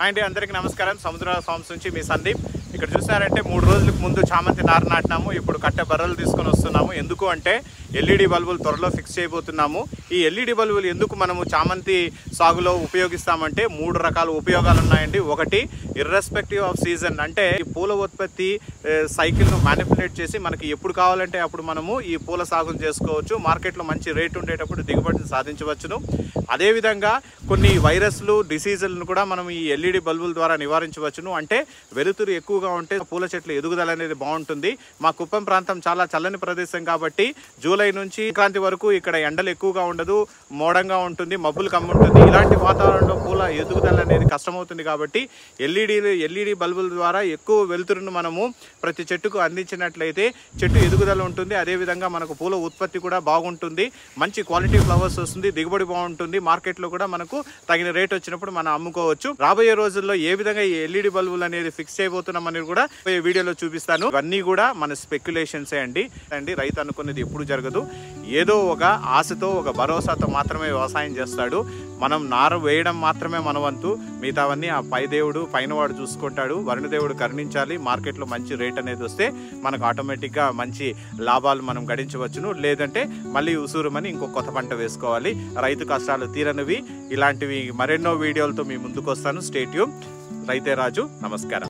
అండి అందరికీ నమస్కారం. సముద్ర ఫార్మ్స్ నుంచి మీ సందీప్. ఇక్కడ చూసారంటే 3 రోజులకు ముందు చామంతి నార నాటినాము. ఇప్పుడు కట్టె బర్రెలు తీసుకొని వస్తున్నాము. ఎందుకు అంటే ఎల్ఈడి బల్బులు త్వరలో ఫిక్స్ చేయబోతున్నాము. ఈ ఎల్ఈడి బల్బులు ఎందుకు మనము చామంతి సాగులో ఉపయోగిస్తామంటే 3 రకాల ఉపయోగాలు ఉన్నాయండి. ఒకటి, ఇర్రెస్పెక్టివ్ ఆఫ్ సీజన్, అంటే ఈ పూల ఉత్పత్తి సైకిల్ను మ్యానిపులేట్ చేసి మనకి ఎప్పుడు కావాలంటే అప్పుడు మనము ఈ పూల సాగును చేసుకోవచ్చు. మార్కెట్లో మంచి రేటు ఉండేటప్పుడు దిగుబడిని సాధించవచ్చును. అదేవిధంగా కొన్ని వైరస్లు, డిసీజులను కూడా మనం ఈ ఎల్ఈడి బల్బుల ద్వారా నివారించవచ్చును. అంటే వెలుతురు ఎక్కువగా ఉంటే పూల చెట్లు ఎదుగుదల అనేది బాగుంటుంది. మా కుప్పం ప్రాంతం చాలా చల్లని ప్రదేశం కాబట్టి జూలై నుంచి సంక్రాంతి వరకు ఇక్కడ ఎండలు ఎక్కువగా ఉండదు, మోడంగా ఉంటుంది, మబ్బులు కమ్ముంటుంది. ఇలాంటి వాతావరణంలో పూల ఎదుగుదల అనేది కష్టమవుతుంది కాబట్టి ఎల్ఈడి బల్బుల ద్వారా ఎక్కువ వెలుతురును మనము ప్రతి చెట్టుకు అందించినట్లయితే చెట్టు ఎదుగుదల ఉంటుంది. అదేవిధంగా మనకు పూల ఉత్పత్తి కూడా బాగుంటుంది, మంచి క్వాలిటీ ఫ్లవర్స్ వస్తుంది, దిగుబడి బాగుంటుంది. మార్కెట్లో కూడా మనకు తగిన రేట్ వచ్చినప్పుడు మనం అమ్ముకోవచ్చు. రాబోయే రోజుల్లో ఏ విధంగా ఈ ఎల్ఈడి బల్బులు అనేది ఫిక్స్ చేయబోతున్నామని కూడా వీడియోలో చూపిస్తాను. ఇవన్నీ కూడా మన స్పెక్యులేషన్సే అండి. రైతు అనుకునేది ఎప్పుడు జరగదు. ఏదో ఒక ఆశతో, ఒక భరోసాతో మాత్రమే వ్యవసాయం చేస్తాడు. మనం నార వేయడం మాత్రమే మన వంతు, మిగతావన్నీ ఆ పై దేవుడు, పైన వాడు చూసుకుంటాడు. వరుణదేవుడు కరుణించాలి. మార్కెట్లో మంచి రేట్ అనేది వస్తే మనకు ఆటోమేటిక్గా మంచి లాభాలు మనం గడించవచ్చును. లేదంటే మళ్ళీ ఉసూరుమని ఇంకో కొత్త పంట వేసుకోవాలి. రైతు కష్టాలు తీరనివి. ఇలాంటివి మరెన్నో వీడియోలతో మీ ముందుకు వస్తాను. Stay tune. రైతే రాజు. నమస్కారం.